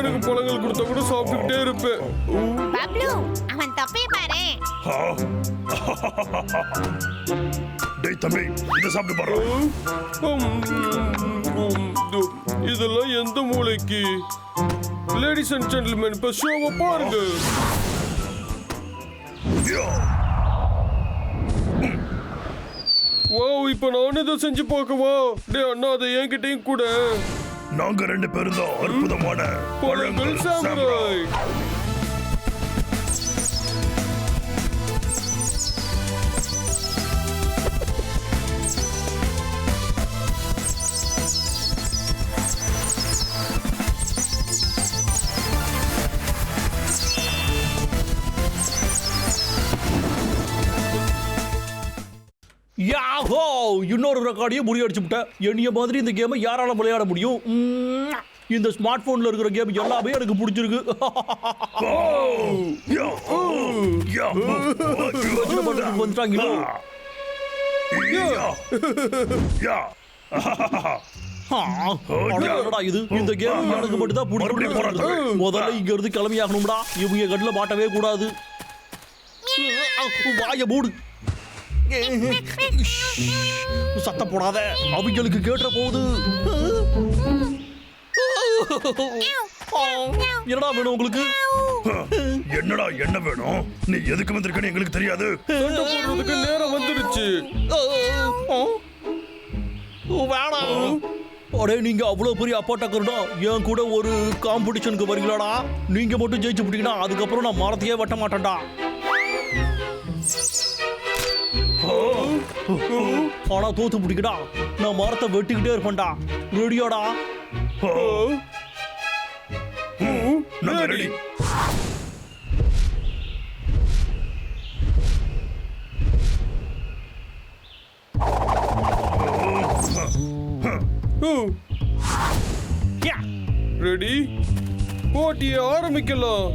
எனக்கு பழங்கள் கொடுத்தா கூட சாப்பிட்டுக்கிட்டே இருப்பேன். பப்ளு, அவன் தப்பே பாரு. டேய் தம்பி, இத சாப்பிட்டு பாரு. இதெல்லாம் எந்த மூளைக்கு? லேடிஸ் அண்ட் ஜென்டில்மேன், இப்ப ஷோவை பாருங்க. வாவ், இப்ப நான் இதை செஞ்சு பார்க்கவா? டேய் அண்ணா, அதை என்கிட்டயும் கூட. நாங்க 2 பேரும் தான் அற்புதமான பழங்கள் சாமுராய். யாஹோ, இன்னொரு ரெக்கார்டையும் முறியடிச்சு விட்டேன். என்னைய மாதிரி இந்த கேமை யாரால விளையாட முடியும்? இந்த ஸ்மார்ட் போன்ல இருக்கிற கேம் எல்லாமே எனக்கு பிடிச்சிருக்கு. வந்துட்டாங்களோ? இது இந்த கேம் எனக்கு மட்டும் தான் பிடிக்கும். முதல்ல இங்க இருந்து கிளம்பி ஆகணும்டா. இவங்க கண்ணுல மாட்டவே கூடாது. வாய மூடு. சத்தம் போடாத, அவங்களுக்கு கேட்ட போகுது. என்னடா வேணும் உங்களுக்கு? என்னடா என்ன வேணும்? நீ எதுக்கு வந்திருக்கன்னு எங்களுக்கு தெரியாது. சண்டை போடுறதுக்கு நேரம் வந்துடுச்சு. வேணாம். அடே, நீங்க அவ்வளவு பெரிய அப்பாட்டக்கருடா, என் கூட ஒரு காம்படிஷனுக்கு வரீங்களாடா? நீங்க மட்டும் ஜெயிச்சு விட்டீங்கன்னா அதுக்கப்புறம் நான் மரத்தையே வெட்ட மாட்டேன்டா. ஆனா தோத்து பிடிக்கடா, நான் மரத்தை வெட்டிக்கிட்டே இருப்பேன்டா. ரெடியாடா? ரெடி. ரெடி, போட்டியை ஆரம்பிக்கலாம்.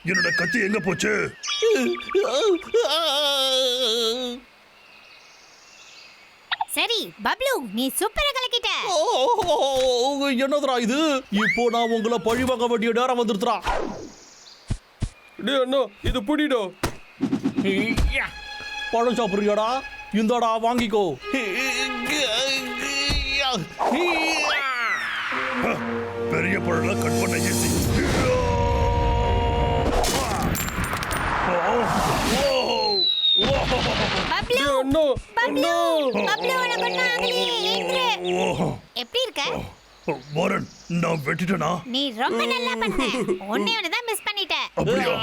என்னோட கத்தி எங்க போச்சு? சரி பப்ளு, நீ சூப்பரா கலக்கிட்ட. என்னதுடா இது? இப்போ நான் உங்களை பழி வாங்க வேண்டிய நேரம் வந்துருச்சுடா. டேய் அண்ணா, இது புடிடா. பழம் சாப்பிடுறியாடா? இந்தாடா, வாங்கிக்கோ. பெரிய பழம் கட் பண்ண ஈஸி. பப்ளு, அண்ணா, பப்ளு, பப்ளு, உனக்கு ஒண்ணும் ஆகலையே, எழுந்திரு. எப்படி இருக்க? வாரன், நான் வெட்டிட்டேனா? நீ ரொம்ப நல்லா பண்ண. ஒண்ணே ஒண்ணுதான் மிஸ் பண்ணிட்ட. அப்படியா?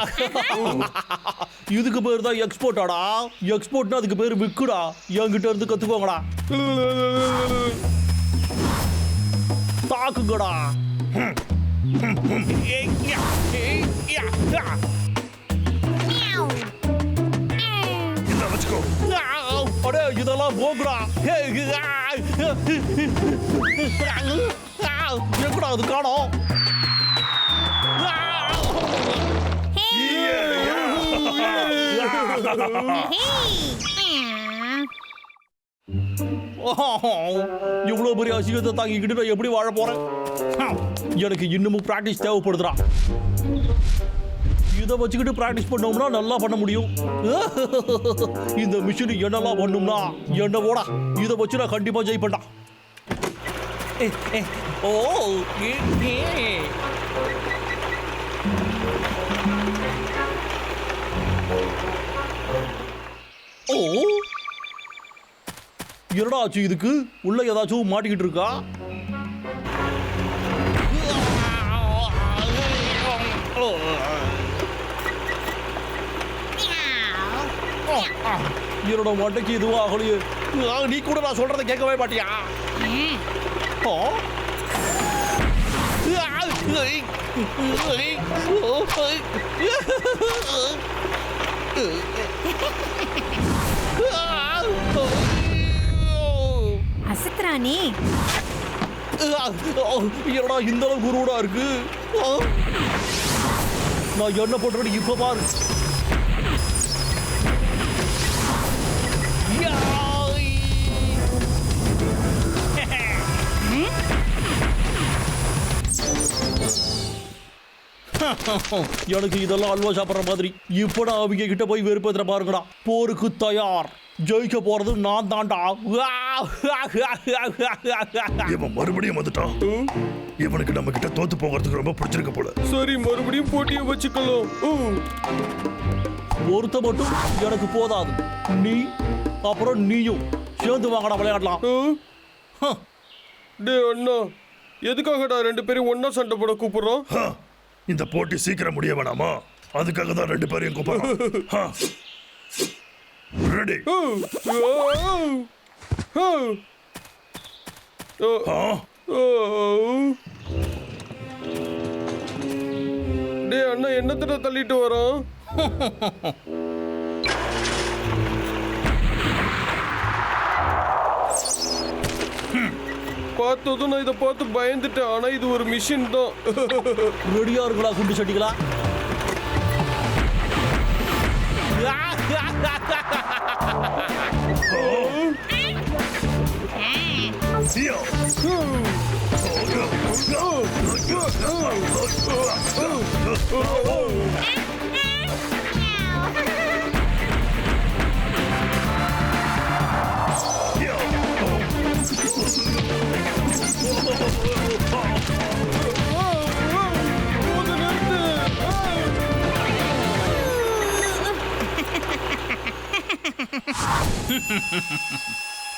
இதுக்கு பேர் தான் எக்ஸ்போர்ட்டாடா. எக்ஸ்போர்ட்னா அதுக்கு பேர் விக்குடா. என்கிட்ட இருந்து கத்துக்கோங்கடா. தாக்குங்கடா. இத வச்சுக்கோ. அடே, இதெல்லாம் போகுடா. எங்கடா அது காணோம்? இவ்வளவு பெரிய அசிங்கத்தை தாங்கிக்கிட்டு நான் எப்படி வாழ போறேன்? எனக்கு இன்னமும் பிராக்டிஸ் தேவைப்படுதுடா. இதை வச்சுக்கிட்டு பிராக்டிஸ் பண்ணோம்னா நல்லா பண்ண முடியும். இந்த மிஷின் என்னெல்லாம் பண்ணும்னா என்ன போடா. இதை வச்சு நான் கண்டிப்பா ஜெயிப்பேன்டா. ஓ, ஓ, என்னடா ஆச்சு இதுக்கு? உள்ள ஏதாச்சும் மாட்டிக்கிட்டு இருக்கா? என்னோட மட்டைக்கு இதுவும் ஆகலையே. நீ கூட நான் சொல்றதை கேட்கவே மாட்டியா? அசத்ராணி, என்னடா இந்த அளவுக்கு குருடா இருக்கு? நான் என்ன பண்றேன்னு இப்ப பாரு. எனக்கு இதெல்லாம் அல்வா சாப்பிடுற மாதிரி. இப்ப நான் அவங்க கிட்ட போய் வெறுப்பேத்துற பாருங்கடா. போருக்கு தயார், ஜெயிக்க போறது நான் தான்டா. இவன் மறுபடியும் வந்துட்டான். இவனுக்கு நம்ம கிட்ட தோத்து போகிறதுக்கு ரொம்ப பிடிச்சிருக்க போல. சரி, மறுபடியும் போட்டியை வச்சுக்கலாம். ஒருத்த மட்டும் எனக்கு போதாது. நீ அப்புறம் நீயும் சேர்ந்து வாங்கடா விளையாடலாம். டே அண்ணா, எதுக்காகடா 2 பேரும் ஒன்னா சண்டை போட கூப்பிடுறோம்? இந்த போட்டி சீக்கிரம் முடிய வேணாமா? அதுக்காக தான் 2 பேரையும் கூப்பிடுறோம். ரெடி? டே அண்ணா, என்னத்திட்ட தள்ளிட்டு வரோம்? பார்த்ததும் நான் இதை பார்த்து பயந்துட்டேன். ஆனா இது ஒரு மிஷின் தான். ரெடியா இருங்களா குண்டு சட்டிகளா?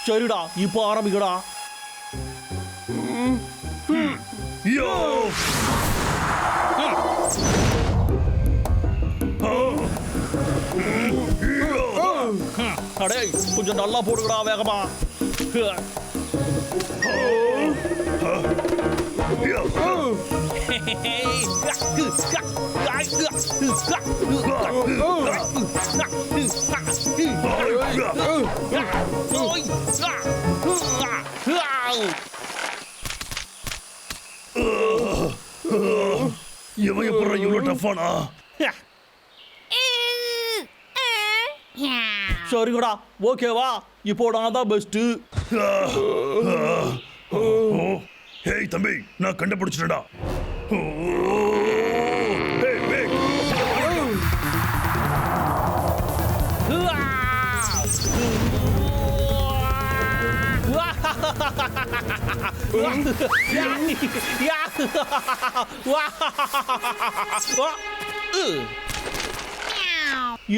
சரிடா, இப்போ ஆரம்பிக்கடா. அடே, கொஞ்சம் நல்லா போடுங்கடா வேகமா. இவன் எப்படி இவ்வளவு டஃபானா? சரிங்கடா, ஓகேவா? இப்போ நான் தான் பெஸ்ட். ஹேய் தம்பி, நான் கண்டுபிடிச்சிட்டேன்டா.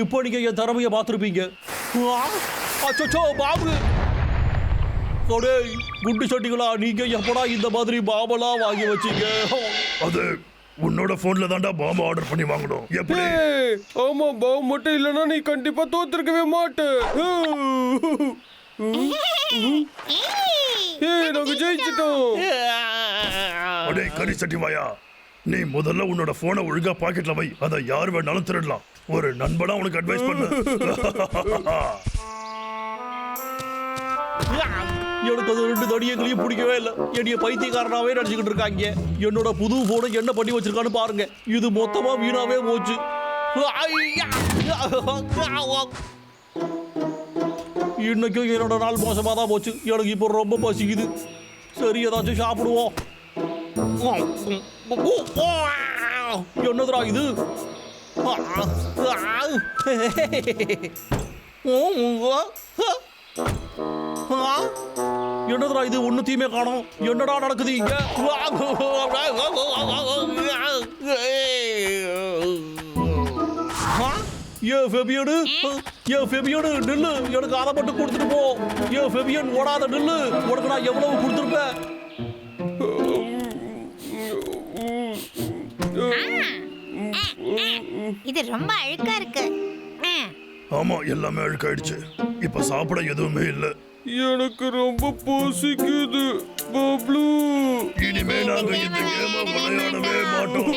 இப்போ நீங்க என் திறமைய பார்த்திருப்பீங்க. அச்சோ பாபு, குண்டு சட்டிகளா, நீங்க எப்படா இந்த மாதிரி பாம்பெல்லாம் வாங்கி வச்சீங்க? அது உன்னோட போன்ல தான்டா பாம்பு ஆர்டர் பண்ணி வாங்கணும். எப்படி? ஆமா, பாம்பு மட்டும் இல்லைன்னா நீ கண்டிப்பா தோத்துருக்கவே மாட்ட. நாங்க ஜெயிச்சிட்டோம். அடே கறி சட்டி வாயா, நீ முதல்ல உன்னோட போனை ஒழுங்கா பாக்கெட்ல வை. அதை யார் வேணாலும் திருடலாம். ஒரு நண்பனா உனக்கு அட்வைஸ் பண்ண. எனக்கு அது 2 தடியங்களையும் பிடிக்கவே இல்லை. என்னைய பைத்தியக்காரனாவே நினைச்சுக்கிட்டு இருக்காங்க. என்னோட புது போனை என்ன பண்ணி வச்சிருக்கான்னு பாருங்க. இது மொத்தமா வீணாவே போச்சு. இன்னைக்கும் என்னோட நாள் மோசமா தான் போச்சு. எனக்கு இப்போ ரொம்ப பசிக்குது. சரி, ஏதாச்சும் சாப்பிடுவோம். என்னதுடா இது? என்னதுடா இது? ஒண்ணுத்தையுமே காணோம். என்னடா நடக்குது இங்க? ஃபெபியனு நில்லு. எனக்கு அதை மட்டும் கொடுத்துட்டு போ. ஃபெபியன் ஓடாத நில்லு. உனக்கு நான் எவ்வளவு கொடுத்துருப்பேன்? இது ரொம்ப அழுக்கா இருக்கு. ஆமா, எல்லாமே அழுக்காயிடுச்சு. இப்ப சாப்பிட எதுவுமே இல்ல. எனக்கு ரொம்ப பசிக்குது பப்ளு. இனிமே நாங்க இந்த கேம விளையாடவே மாட்டோம்.